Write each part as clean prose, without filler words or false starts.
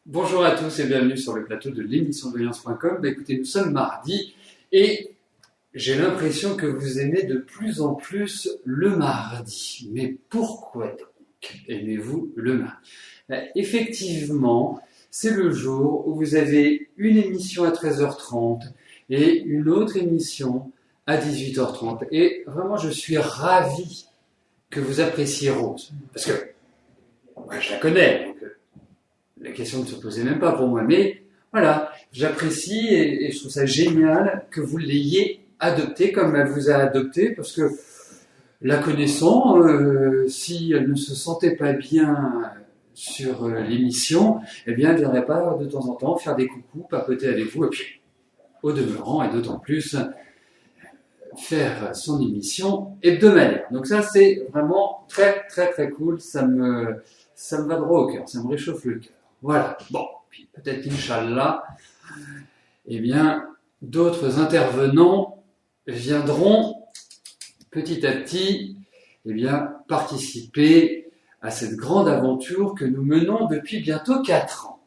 Bonjour à tous et bienvenue sur le plateau de l'émission de Voyance.com. Écoutez, nous sommes mardi et j'ai l'impression que vous aimez de plus en plus le mardi. Mais pourquoi donc aimez-vous le mardi? Effectivement, c'est le jour où vous avez une émission à 13h30 et une autre émission à 18h30. Et vraiment, je suis ravi que vous appréciez Rose. Parce que moi, je la connais, donc la question ne se posait même pas pour moi. Mais voilà, j'apprécie et je trouve ça génial que vous l'ayez adoptée comme elle vous a adopté, parce que la connaissant, si elle ne se sentait pas bien sur l'émission, eh bien, elle viendrait pas de temps en temps faire des coucous, papoter avec vous, et puis, au demeurant, et d'autant plus, faire son émission hebdomadaire. Donc ça, c'est vraiment très, très, très cool. Ça me va droit au cœur, ça me réchauffe le cœur. Voilà. Bon, puis peut-être, Inch'Allah, eh bien, d'autres intervenants viendront petit à petit, eh bien, participer à cette grande aventure que nous menons depuis bientôt 4 ans.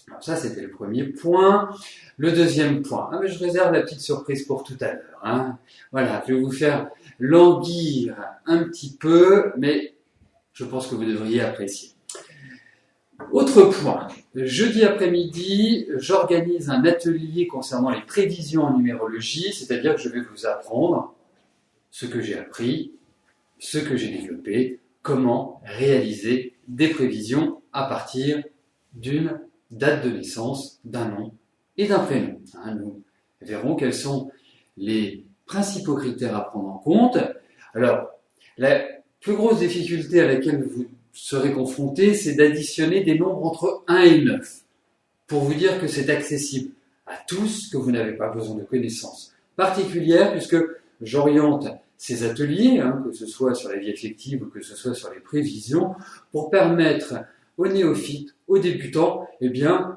Alors ça, c'était le premier point. Le deuxième point, mais je réserve la petite surprise pour tout à l'heure. Hein. Voilà, je vais vous faire languir un petit peu, mais je pense que vous devriez apprécier. Autre point, jeudi après-midi, j'organise un atelier concernant les prévisions en numérologie, c'est-à-dire que je vais vous apprendre ce que j'ai appris, ce que j'ai développé, comment réaliser des prévisions à partir d'une date de naissance, d'un nom et d'un prénom. Nous verrons quels sont les principaux critères à prendre en compte. Alors, la plus grosse difficulté à laquelle vous serez confronté, c'est d'additionner des nombres entre 1 et 9, pour vous dire que c'est accessible à tous, que vous n'avez pas besoin de connaissances particulières, puisque j'oriente ces ateliers, que ce soit sur la vie affective ou que ce soit sur les prévisions, pour permettre aux néophytes, aux débutants, eh bien,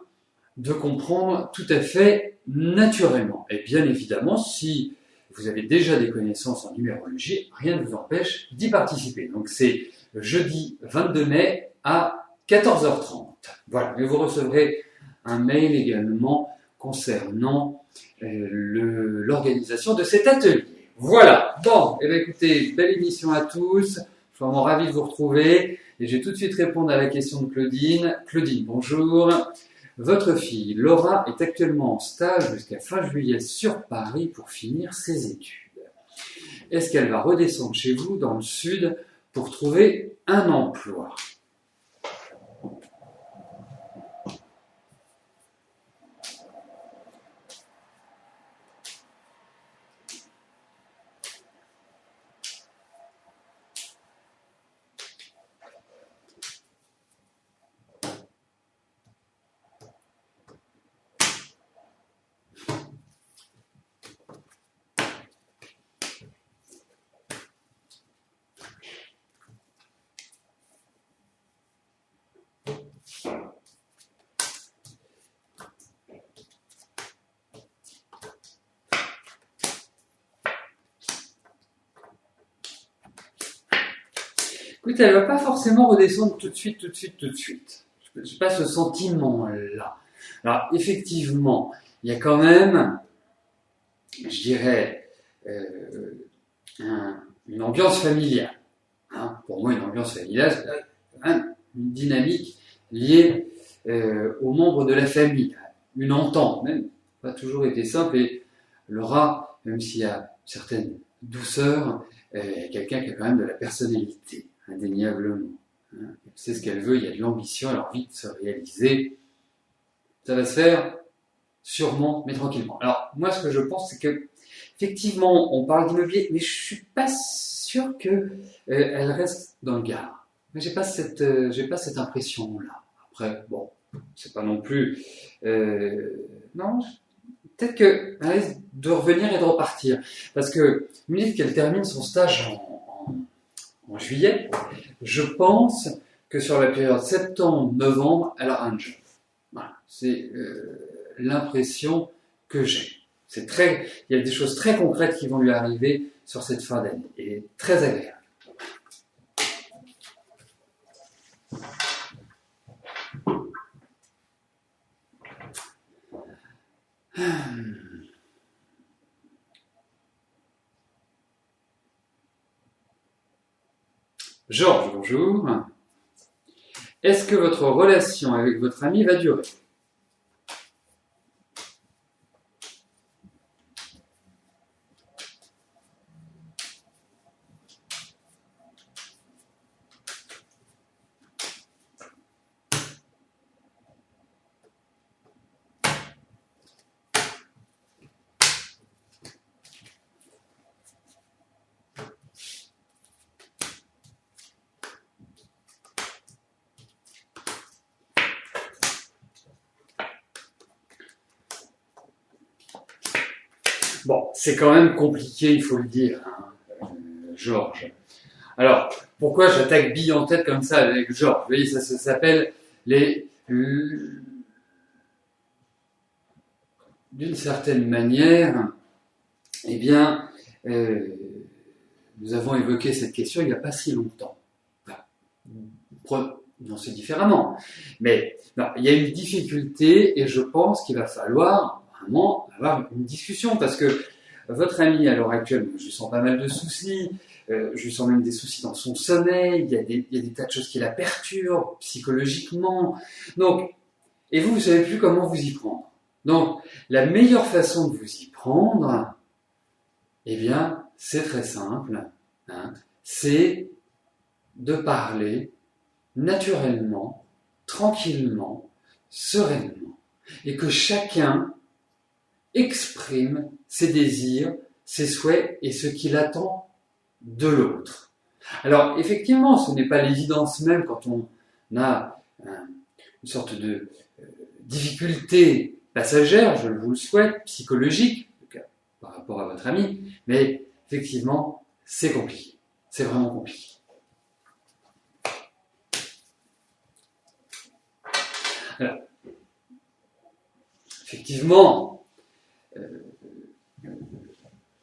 de comprendre tout à fait naturellement. Et bien évidemment, si vous avez déjà des connaissances en numérologie, rien ne vous empêche d'y participer. Donc c'est jeudi 22 mai à 14h30. Voilà, et vous recevrez un mail également concernant l'organisation de cet atelier. Voilà, bon, et bien écoutez, belle émission à tous, je suis vraiment ravi de vous retrouver, et je vais tout de suite répondre à la question de Claudine. Claudine, bonjour. Votre fille, Laura, est actuellement en stage jusqu'à fin juillet sur Paris pour finir ses études. Est-ce qu'elle va redescendre chez vous dans le sud pour trouver un emploi? Écoutez, elle ne va pas forcément redescendre tout de suite. Je n'ai pas ce sentiment-là. Alors, effectivement, il y a quand même, je dirais, une ambiance familiale. Pour moi, une ambiance familiale, c'est quand même une dynamique liée aux membres de la famille. Une entente, même, pas toujours été simple. Et Laura, même s'il y a certaines douceurs, quelqu'un qui a quand même de la personnalité. Indéniablement. Elle sait ce qu'elle veut, il y a de l'ambition, elle a envie de se réaliser. Ça va se faire sûrement, mais tranquillement. Alors, moi, ce que je pense, c'est que, effectivement, on parle d'immobilier, mais je suis pas sûr que elle reste dans le Gard. Mais j'ai pas cette impression-là. Après, bon, c'est pas non plus, non, peut-être qu'elle risque de revenir et de repartir. Parce que, vous me dites qu'elle termine son stage en juillet, je pense que sur la période septembre-novembre, elle aura un job. Voilà, c'est l'impression que j'ai. Il y a des choses très concrètes qui vont lui arriver sur cette fin d'année, et très agréable. Georges, bonjour. Est-ce que votre relation avec votre ami va durer? Bon, c'est quand même compliqué, il faut le dire, hein, Georges. Alors, pourquoi j'attaque bille en tête comme ça avec Georges? Vous voyez, ça s'appelle les... D'une certaine manière, eh bien, nous avons évoqué cette question il n'y a pas si longtemps. Non, c'est différemment. Mais non, il y a une difficulté et je pense qu'il va falloir vraiment avoir une discussion parce que votre ami à l'heure actuelle, je lui sens pas mal de soucis, je lui sens même des soucis dans son sommeil, il y a des tas de choses qui la perturbent psychologiquement. Donc, et vous savez plus comment vous y prendre. Donc, la meilleure façon de vous y prendre, eh bien, c'est très simple, hein, c'est de parler naturellement, tranquillement, sereinement, et que chacun exprime ses désirs, ses souhaits et ce qu'il attend de l'autre. Alors, effectivement, ce n'est pas l'évidence même quand on a une sorte de difficulté passagère, je vous le souhaite, psychologique, par rapport à votre ami, mais effectivement, c'est compliqué. C'est vraiment compliqué. Alors, effectivement,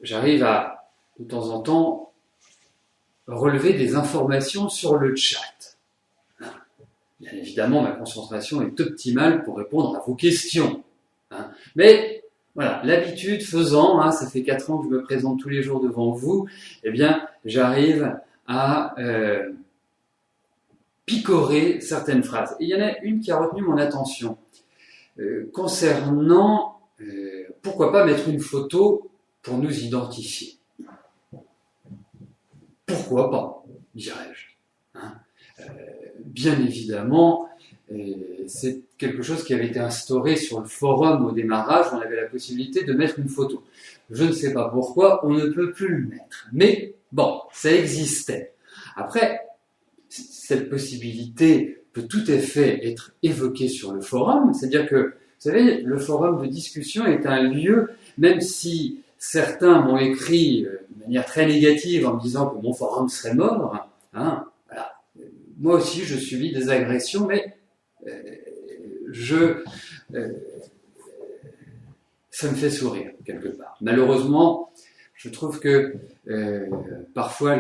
j'arrive à, de temps en temps, relever des informations sur le chat. Bien évidemment, ma concentration est optimale pour répondre à vos questions. Mais voilà, l'habitude faisant, ça fait 4 ans que je me présente tous les jours devant vous, eh bien, j'arrive à picorer certaines phrases. Et il y en a une qui a retenu mon attention concernant pourquoi pas mettre une photo pour nous identifier. Pourquoi pas, dirais-je. Bien évidemment, c'est quelque chose qui avait été instauré sur le forum au démarrage, on avait la possibilité de mettre une photo. Je ne sais pas pourquoi, on ne peut plus le mettre. Mais bon, ça existait. Après, cette possibilité peut tout à fait être évoquée sur le forum, c'est-à-dire que, vous savez, le forum de discussion est un lieu, même si certains m'ont écrit de manière très négative en me disant que mon forum serait mort, voilà. Moi aussi je subis des agressions, mais ça me fait sourire quelque part. Malheureusement, je trouve que parfois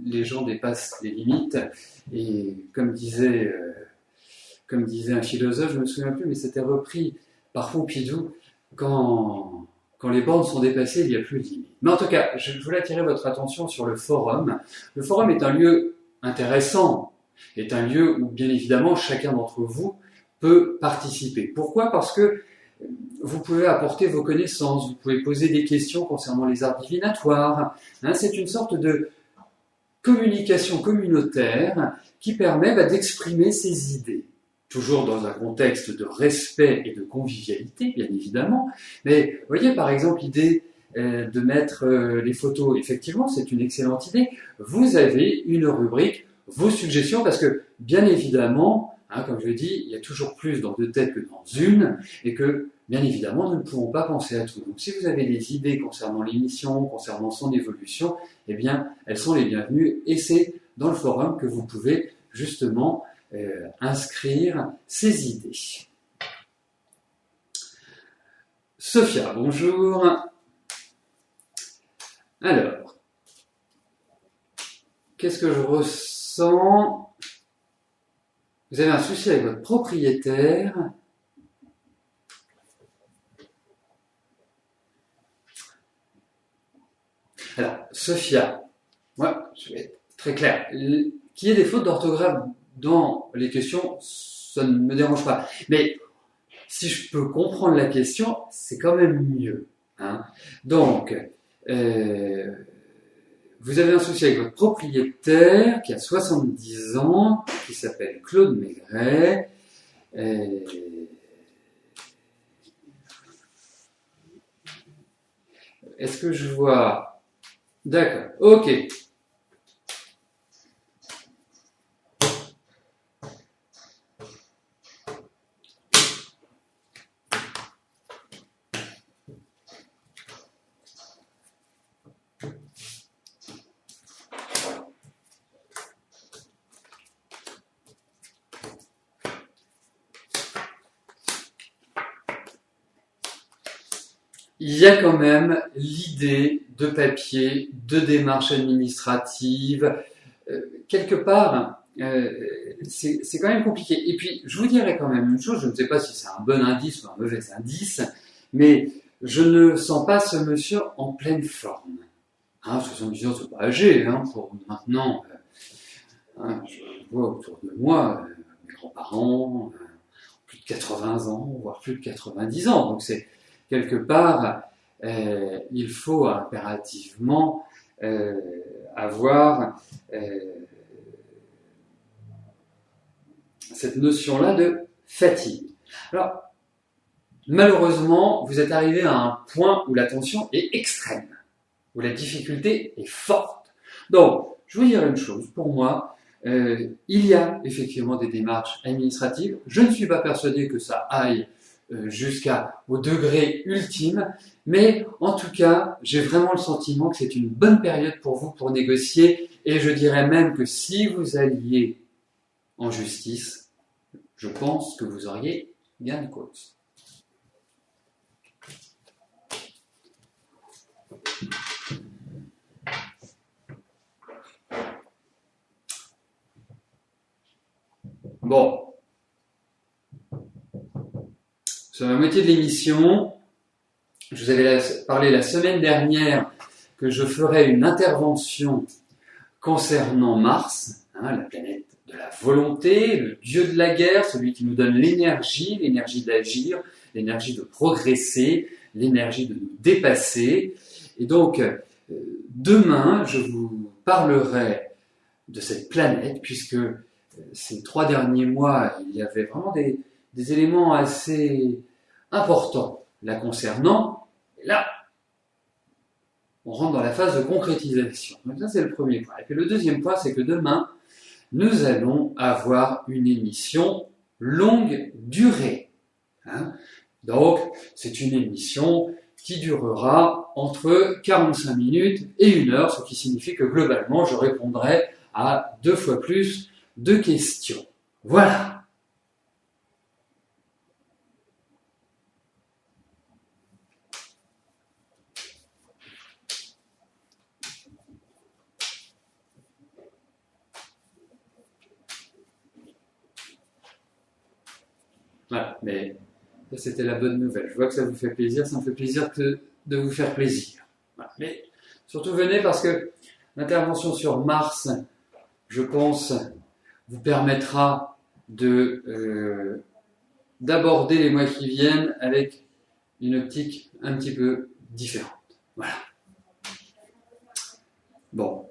les gens dépassent les limites et comme disait un philosophe, je me souviens plus, mais c'était repris par Pompidou, quand les bornes sont dépassées, il n'y a plus de limite. Mais en tout cas, je voulais attirer votre attention sur le forum. Le forum est un lieu intéressant, est un lieu où bien évidemment chacun d'entre vous peut participer. Pourquoi? Parce que vous pouvez apporter vos connaissances, vous pouvez poser des questions concernant les arts divinatoires. C'est une sorte de communication communautaire qui permet d'exprimer ses idées. Toujours dans un contexte de respect et de convivialité, bien évidemment. Mais vous voyez, par exemple, l'idée de mettre les photos, effectivement, c'est une excellente idée. Vous avez une rubrique, vos suggestions, parce que, bien évidemment, comme je l'ai dit, il y a toujours plus dans 2 têtes que dans une, et que, bien évidemment, nous ne pouvons pas penser à tout. Donc, si vous avez des idées concernant l'émission, concernant son évolution, eh bien, elles sont les bienvenues, et c'est dans le forum que vous pouvez, justement, inscrire ces idées. Sophia, bonjour. Alors, qu'est-ce que je ressens? Vous avez un souci avec votre propriétaire. Alors, Sophia, moi, je vais être très clair. Qu'il y ait des fautes d'orthographe dans les questions, ça ne me dérange pas. Mais si je peux comprendre la question, c'est quand même mieux. Hein. Donc, vous avez un souci avec votre propriétaire qui a 70 ans, qui s'appelle Claude Maigret. Est-ce que je vois... D'accord, ok. Il y a quand même l'idée de papier, de démarche administrative. Quelque part, c'est quand même compliqué. Et puis, je vous dirais quand même une chose, je ne sais pas si c'est un bon indice ou un mauvais indice, mais je ne sens pas ce monsieur en pleine forme. Hein, 70 ans, c'est pas âgé, hein, pour maintenant. Hein, je vois autour de moi, mes grands-parents, plus de 80 ans, voire plus de 90 ans. Donc c'est quelque part, il faut impérativement avoir cette notion-là de fatigue. Alors, malheureusement, vous êtes arrivé à un point où la tension est extrême, où la difficulté est forte. Donc, je vous dire une chose, pour moi, il y a effectivement des démarches administratives. Je ne suis pas persuadé que ça aille jusqu'au degré ultime, mais en tout cas, j'ai vraiment le sentiment que c'est une bonne période pour vous pour négocier, et je dirais même que si vous alliez en justice, je pense que vous auriez gain de cause. Bon, sur la moitié de l'émission, je vous avais parlé la semaine dernière que je ferais une intervention concernant Mars, hein, la planète de la volonté, le dieu de la guerre, celui qui nous donne l'énergie d'agir, l'énergie de progresser, l'énergie de nous dépasser. Et donc, demain, je vous parlerai de cette planète, puisque ces 3 derniers mois, il y avait vraiment des éléments assez importants la concernant. Et là, on rentre dans la phase de concrétisation. Donc ça, c'est le premier point. Et puis le deuxième point, c'est que demain, nous allons avoir une émission longue durée. Hein. Donc, c'est une émission qui durera entre 45 minutes et 1 heure, ce qui signifie que globalement, je répondrai à 2 fois plus de questions. Voilà. Voilà, mais ça c'était la bonne nouvelle. Je vois que ça vous fait plaisir, ça me fait plaisir de vous faire plaisir. Voilà. Mais surtout venez parce que l'intervention sur Mars, je pense, vous permettra d'aborder les mois qui viennent avec une optique un petit peu différente. Voilà. Bon,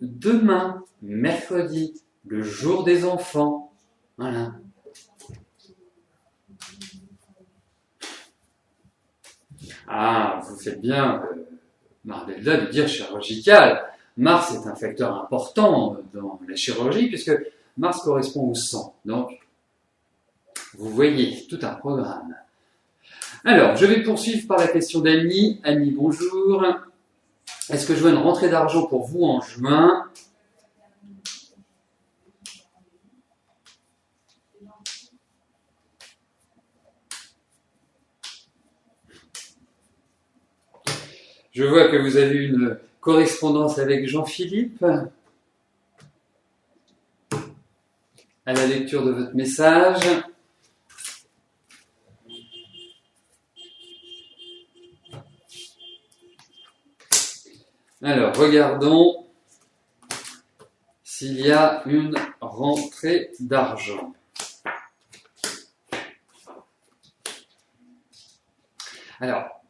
demain, mercredi, le jour des enfants. Voilà. Ah, vous faites bien, Marbella, de dire chirurgical. Mars est un facteur important dans la chirurgie puisque Mars correspond au sang. Donc, vous voyez, tout un programme. Alors, je vais poursuivre par la question d'Annie. Annie, bonjour. Est-ce que je vois une rentrée d'argent pour vous en juin ? Je vois que vous avez une correspondance avec Jean-Philippe à la lecture de votre message. Alors, regardons s'il y a une rentrée d'argent. Alors,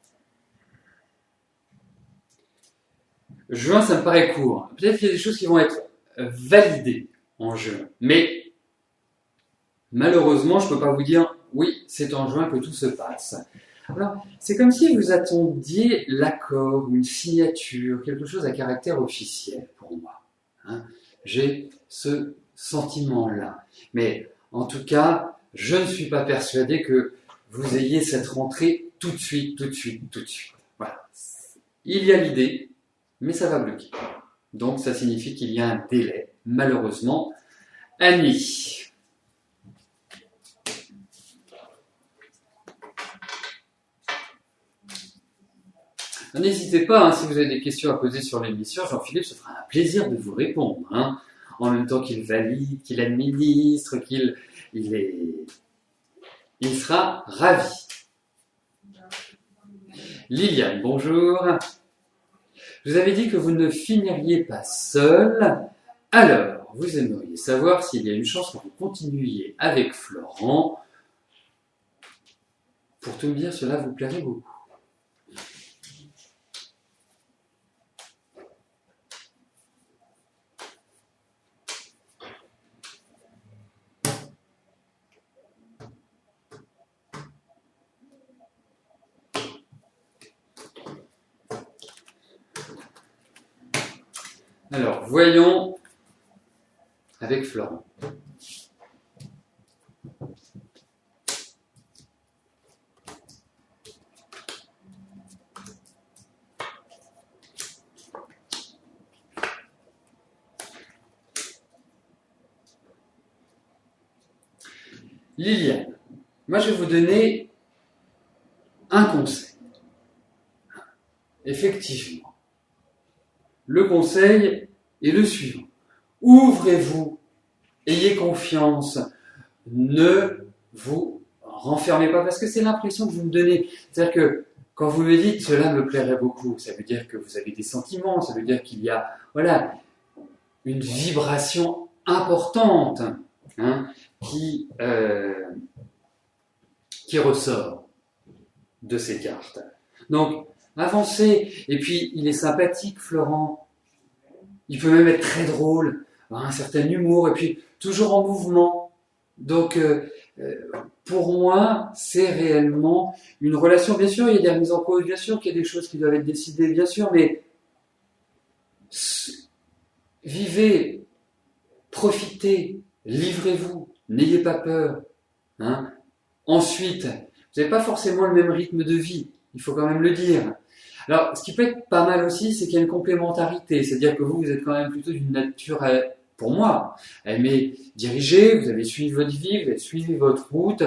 juin, ça me paraît court. Peut-être qu'il y a des choses qui vont être validées en juin. Mais, malheureusement, je ne peux pas vous dire, oui, c'est en juin que tout se passe. Alors, c'est comme si vous attendiez l'accord, une signature, quelque chose à caractère officiel pour moi. Hein. J'ai ce sentiment-là. Mais, en tout cas, je ne suis pas persuadé que vous ayez cette rentrée tout de suite, tout de suite, tout de suite. Voilà. Il y a l'idée, mais ça va bloquer. Donc, ça signifie qu'il y a un délai, malheureusement, admis. N'hésitez pas, hein, si vous avez des questions à poser sur l'émission, Jean-Philippe se fera un plaisir de vous répondre. Hein, en même temps qu'il valide, qu'il administre, il sera ravi. Liliane, bonjour. Je vous avais dit que vous ne finiriez pas seul. Alors, vous aimeriez savoir s'il y a une chance que vous continuiez avec Florent. Pour tout me dire, cela vous plairait beaucoup. Alors, voyons avec Florent. Liliane, moi je vais vous donner un conseil. Effectivement. Le conseil est le suivant. Ouvrez-vous, ayez confiance, ne vous renfermez pas, parce que c'est l'impression que vous me donnez. C'est-à-dire que quand vous me dites cela me plairait beaucoup, ça veut dire que vous avez des sentiments, ça veut dire qu'il y a une vibration importante hein, qui ressort de ces cartes. Donc, avancez. Et puis, il est sympathique, Florent. Il peut même être très drôle, un certain humour, et puis toujours en mouvement. Donc, pour moi, c'est réellement une relation. Bien sûr, il y a des remises en cause, bien sûr qu'il y a des choses qui doivent être décidées, bien sûr, mais vivez, profitez, livrez-vous, n'ayez pas peur. Hein. Ensuite, vous n'avez pas forcément le même rythme de vie, il faut quand même le dire. Alors, ce qui peut être pas mal aussi, c'est qu'il y a une complémentarité, c'est-à-dire que vous êtes quand même plutôt d'une nature, pour moi, à aimer diriger, vous avez suivi votre vie, vous avez suivi votre route.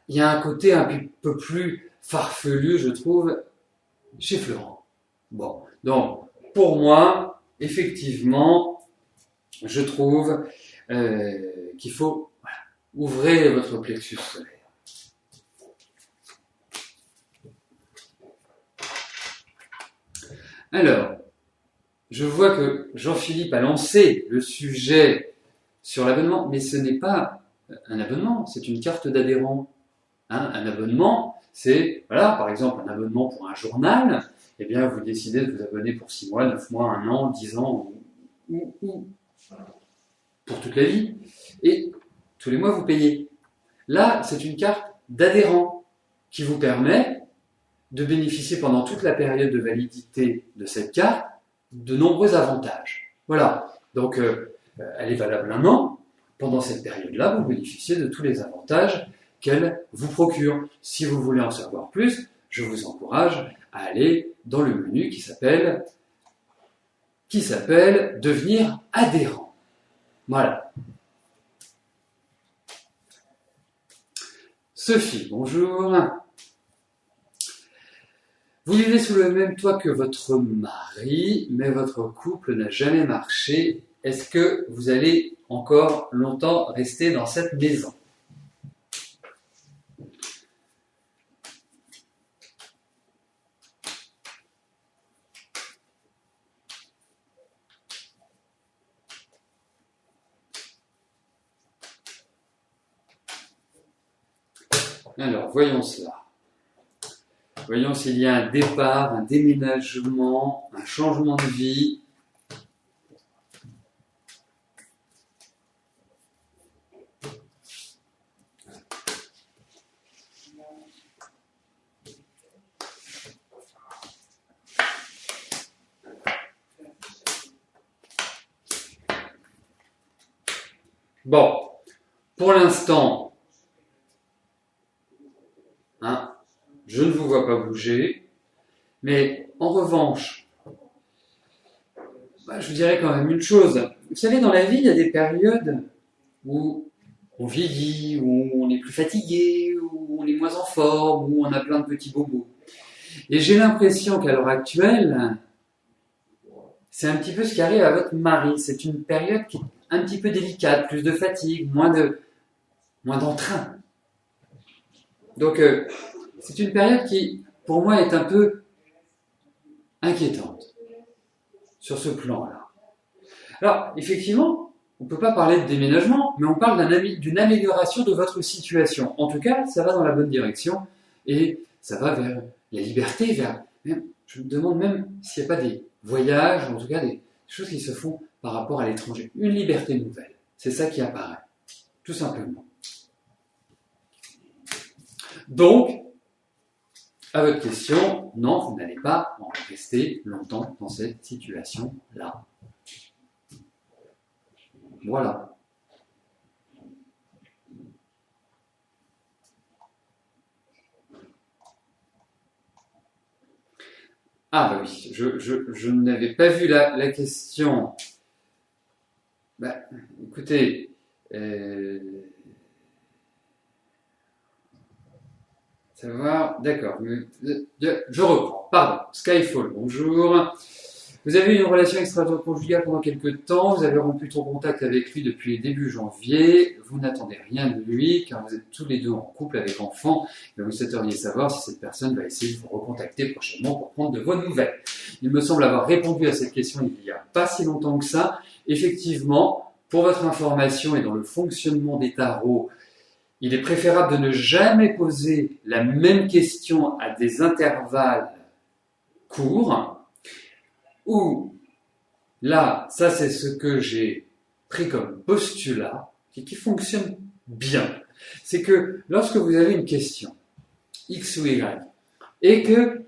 Il y a un côté un peu plus farfelu, je trouve, chez Florent. Bon, donc, pour moi, effectivement, je trouve qu'il faut ouvrir votre plexus solaire. Alors, je vois que Jean-Philippe a lancé le sujet sur l'abonnement, mais ce n'est pas un abonnement, c'est une carte d'adhérent. Hein, un abonnement, c'est, voilà, par exemple, un abonnement pour un journal, eh bien, vous décidez de vous abonner pour 6 mois, 9 mois, 1 an, 10 ans, ou pour toute la vie. Et tous les mois, vous payez. Là, c'est une carte d'adhérent qui vous permet de bénéficier pendant toute la période de validité de cette carte de nombreux avantages. Voilà. Donc, elle est valable 1 an. Pendant cette période-là, vous bénéficiez de tous les avantages qu'elle vous procure. Si vous voulez en savoir plus, je vous encourage à aller dans le menu qui s'appelle devenir adhérent. Voilà. Sophie, bonjour. Vous vivez sous le même toit que votre mari, mais votre couple n'a jamais marché. Est-ce que vous allez encore longtemps rester dans cette maison ? Alors, voyons cela. Voyons s'il y a un départ, un déménagement, un changement de vie. Bon, pour l'instant, hein, je ne vous vois pas bouger, mais en revanche, je vous dirais quand même une chose. Vous savez, dans la vie, il y a des périodes où on vieillit, où on est plus fatigué, où on est moins en forme, où on a plein de petits bobos. Et j'ai l'impression qu'à l'heure actuelle, c'est un petit peu ce qui arrive à votre mari. C'est une période qui est un petit peu délicate, plus de fatigue, moins d'entrain. Donc, c'est une période qui, pour moi, est un peu inquiétante sur ce plan-là. Alors, effectivement, on ne peut pas parler de déménagement, mais on parle d'une amélioration de votre situation. En tout cas, ça va dans la bonne direction et ça va vers la liberté, je me demande même s'il n'y a pas des voyages, en tout cas des choses qui se font par rapport à l'étranger. Une liberté nouvelle, c'est ça qui apparaît, tout simplement. Donc, à votre question, non, vous n'allez pas en rester longtemps dans cette situation-là. Voilà. Ah bah oui, je n'avais pas vu la question. Bah, écoutez, savoir, d'accord, je reprends, pardon, Skyfall, bonjour. Vous avez eu une relation extra-conjugale pendant quelques temps, vous avez rompu tout contact avec lui depuis début janvier, vous n'attendez rien de lui, car vous êtes tous les deux en couple avec enfants, et vous souhaiteriez savoir si cette personne va essayer de vous recontacter prochainement pour prendre de vos nouvelles. Il me semble avoir répondu à cette question il n'y a pas si longtemps que ça. Effectivement, pour votre information et dans le fonctionnement des tarots, il est préférable de ne jamais poser la même question à des intervalles courts, où là, ça c'est ce que j'ai pris comme postulat, et qui fonctionne bien. C'est que lorsque vous avez une question, X ou Y, et que,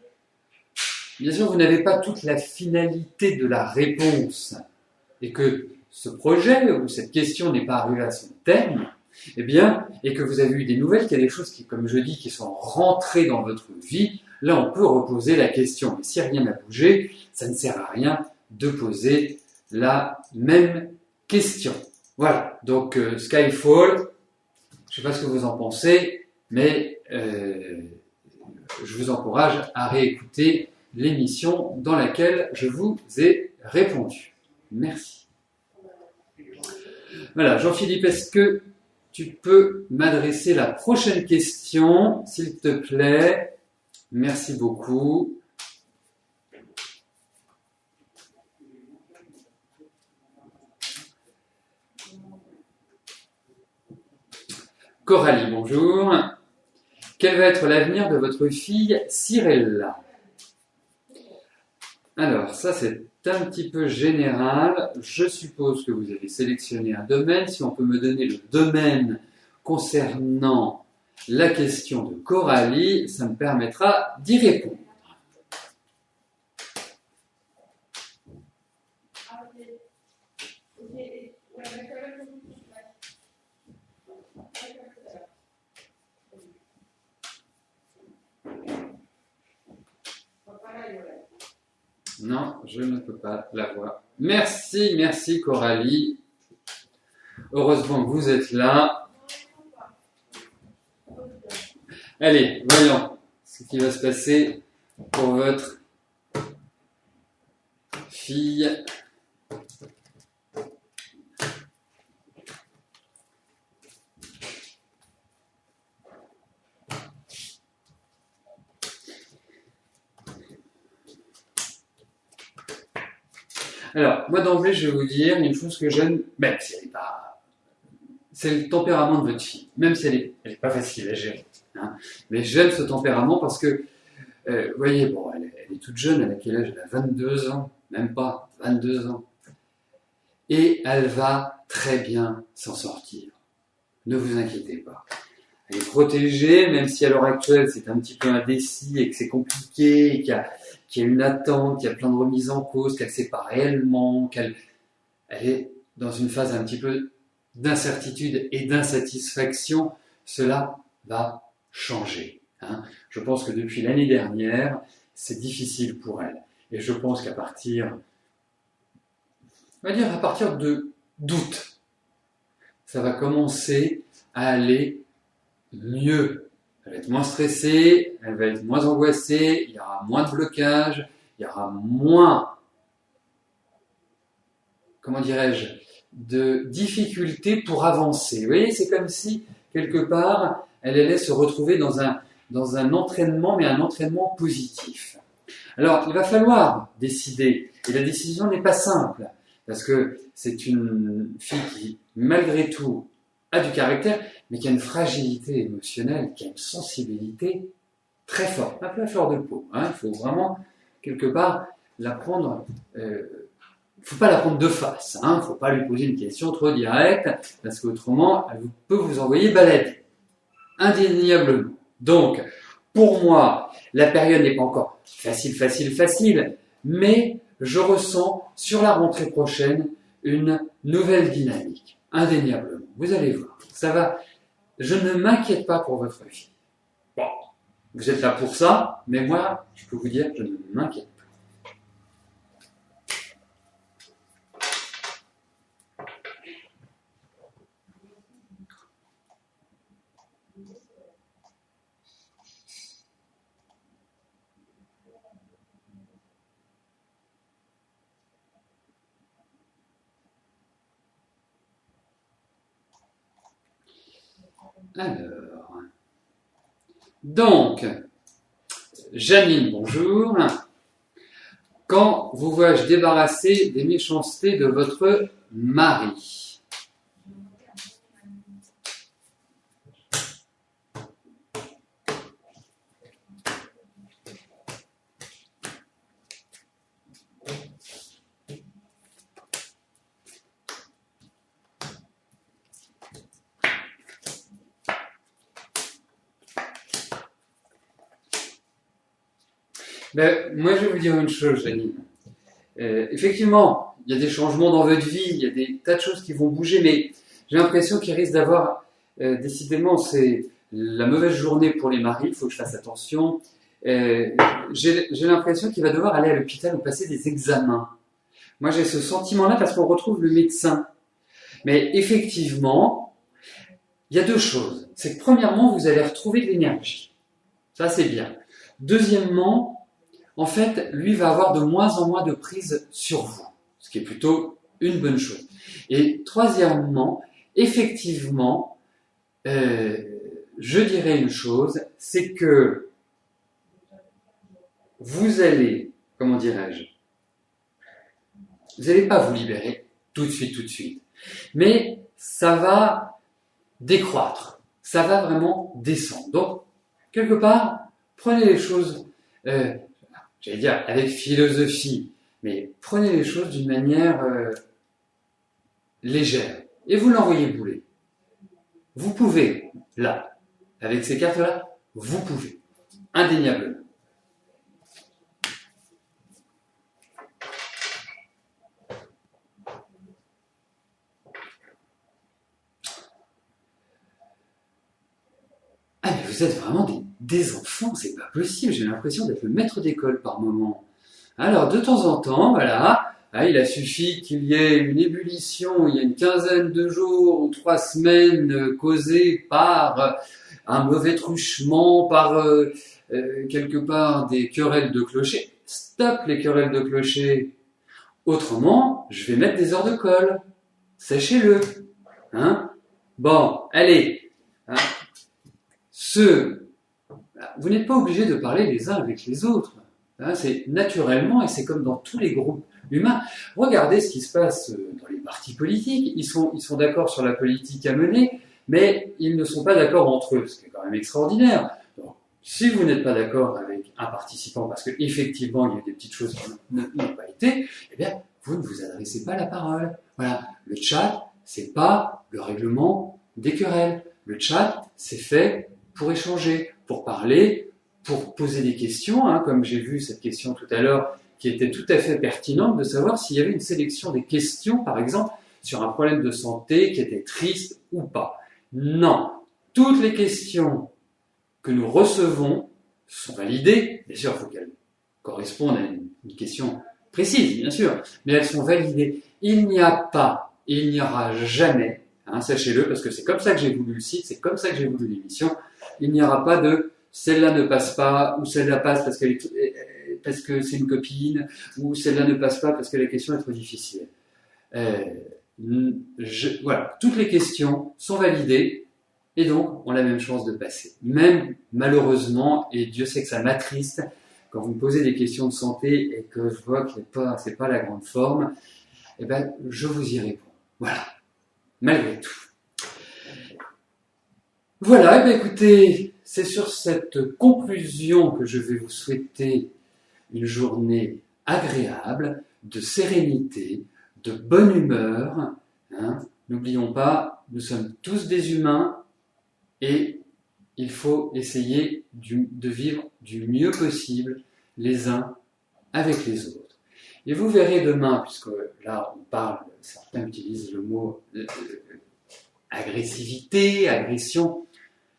bien sûr, vous n'avez pas toute la finalité de la réponse, et que ce projet ou cette question n'est pas arrivé à son terme, eh bien, et que vous avez eu des nouvelles, qu'il y a des choses qui, comme je dis, qui sont rentrées dans votre vie, là on peut reposer la question. Mais si rien n'a bougé, ça ne sert à rien de poser la même question. Voilà, donc Skyfall, je ne sais pas ce que vous en pensez, mais je vous encourage à réécouter l'émission dans laquelle je vous ai répondu. Merci. Voilà, Jean-Philippe, est-ce que tu peux m'adresser la prochaine question, s'il te plaît? Merci beaucoup. Coralie, bonjour. Quel va être l'avenir de votre fille Cyrella? Alors, ça c'est un petit peu général. Je suppose que vous avez sélectionné un domaine. Si on peut me donner le domaine concernant la question de Coralie, ça me permettra d'y répondre. Non, je ne peux pas la voir. Merci, merci Coralie. Heureusement que vous êtes là. Allez, voyons ce qui va se passer pour votre fille. Alors, moi d'emblée, je vais vous dire une chose que j'aime, même si elle n'est pas c'est le tempérament de votre fille, même si elle est pas facile à gérer. Hein. Mais j'aime ce tempérament parce que, vous voyez, bon, elle est toute jeune, elle a quel âge? Elle a 22 ans, même pas, 22 ans. Et elle va très bien s'en sortir. Ne vous inquiétez pas. Elle est protégée, même si à l'heure actuelle c'est un petit peu indécis et que c'est compliqué, et qu'il y a une attente, qu'il y a plein de remises en cause, qu'elle ne sait pas réellement, qu'elle est dans une phase un petit peu d'incertitude et d'insatisfaction, cela va changer. Hein. Je pense que depuis l'année dernière, c'est difficile pour elle. Et je pense qu'à partir, on va dire à partir de d'août, ça va commencer à aller mieux. Elle va être moins stressée, elle va être moins angoissée, il y aura moins de blocage, il y aura moins, comment dirais-je, de difficultés pour avancer. Vous voyez, c'est comme si, quelque part, elle allait se retrouver dans un entraînement, mais un entraînement positif. Alors, il va falloir décider, et la décision n'est pas simple, parce que c'est une fille qui, malgré tout, a du caractère, mais qui a une fragilité émotionnelle, qui a une sensibilité très forte, un peu à fleur de peau. Hein. Il faut vraiment, quelque part, la prendre... faut pas la prendre de face, hein. Faut pas lui poser une question trop directe, parce qu'autrement, elle peut vous envoyer balader. Indéniablement. Donc, pour moi, la période n'est pas encore facile, mais je ressens sur la rentrée prochaine une nouvelle dynamique. Indéniablement. Vous allez voir. Ça va. Je ne m'inquiète pas pour votre fille. Bon. Vous êtes là pour ça, mais moi, je peux vous dire, je ne m'inquiète pas. Alors, donc, Janine, bonjour. Quand vous vois-je débarrasser des méchancetés de votre mari? Ben, moi, je vais vous dire une chose, Janine. Effectivement, il y a des changements dans votre vie, il y a des tas de choses qui vont bouger, mais j'ai l'impression qu'il risque d'avoir, décidément, c'est la mauvaise journée pour les maris, il faut que je fasse attention. J'ai l'impression qu'il va devoir aller à l'hôpital ou passer des examens. Moi, j'ai ce sentiment-là parce qu'on retrouve le médecin. Mais effectivement, il y a deux choses. C'est que premièrement, vous allez retrouver de l'énergie. Ça, c'est bien. Deuxièmement, en fait, lui va avoir de moins en moins de prise sur vous, ce qui est plutôt une bonne chose. Et troisièmement, effectivement, je dirais une chose, c'est que vous allez, comment dirais-je, vous n'allez pas vous libérer tout de suite, mais ça va décroître, ça va vraiment descendre. Donc, quelque part, prenez les choses... j'allais dire avec philosophie, mais prenez les choses d'une manière légère et vous l'envoyez bouler. Vous pouvez, là, avec ces cartes-là, vous pouvez, indéniablement. Ah mais vous êtes vraiment des enfants, c'est pas possible, j'ai l'impression d'être le maître d'école par moment. Alors de temps en temps, voilà, il a suffi qu'il y ait une ébullition il y a une quinzaine de jours ou 3 semaines causée par un mauvais truchement, par quelque part des querelles de clocher. Stop les querelles de clocher. Autrement, je vais mettre des heures de colle. Sachez-le. Hein? Bon, allez. Hein? Vous n'êtes pas obligés de parler les uns avec les autres. Hein, c'est naturellement, et c'est comme dans tous les groupes humain. Regardez ce qui se passe dans les partis politiques. Ils sont d'accord sur la politique à mener, mais ils ne sont pas d'accord entre eux, ce qui est quand même extraordinaire. Donc, si vous n'êtes pas d'accord avec un participant, parce qu'effectivement, il y a des petites choses qui n'ont pas été, eh bien, vous ne vous adressez pas la parole. Voilà. Le chat, c'est pas le règlement des querelles. Le chat, c'est fait pour échanger, pour parler, pour poser des questions, hein, comme j'ai vu cette question tout à l'heure, qui était tout à fait pertinente, de savoir s'il y avait une sélection des questions, par exemple, sur un problème de santé qui était triste ou pas. Non. Toutes les questions que nous recevons sont validées. Bien sûr, il faut qu'elles correspondent à une question précise, bien sûr, mais elles sont validées. Il n'y a pas, et il n'y aura jamais, hein, sachez-le, parce que c'est comme ça que j'ai voulu le site, c'est comme ça que j'ai voulu l'émission, il n'y aura pas de celle-là ne passe pas, ou celle-là passe parce que c'est une copine, ou celle-là ne passe pas parce que la question est trop difficile. Voilà, toutes les questions sont validées et donc ont la même chance de passer. Même malheureusement, et Dieu sait que ça m'attriste, quand vous me posez des questions de santé et que je vois que c'est pas la grande forme, eh ben, je vous y réponds. Voilà, malgré tout. Voilà, eh bien, écoutez, c'est sur cette conclusion que je vais vous souhaiter une journée agréable, de sérénité, de bonne humeur. Hein. N'oublions pas, nous sommes tous des humains et il faut essayer de vivre du mieux possible les uns avec les autres. Et vous verrez demain, puisque là on parle, certains utilisent le mot agressivité, agression,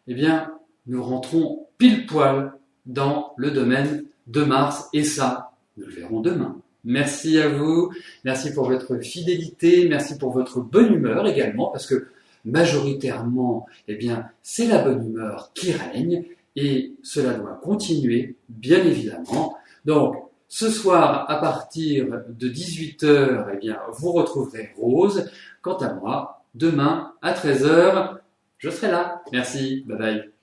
eh bien nous rentrons pile poil dans le domaine de Mars et ça, nous le verrons demain. Merci à vous, merci pour votre fidélité, merci pour votre bonne humeur également, parce que majoritairement, eh bien, c'est la bonne humeur qui règne et cela doit continuer, bien évidemment. Donc, ce soir, à partir de 18h, eh bien, vous retrouverez Rose. Quant à moi, demain, à 13h, je serai là. Merci, bye bye.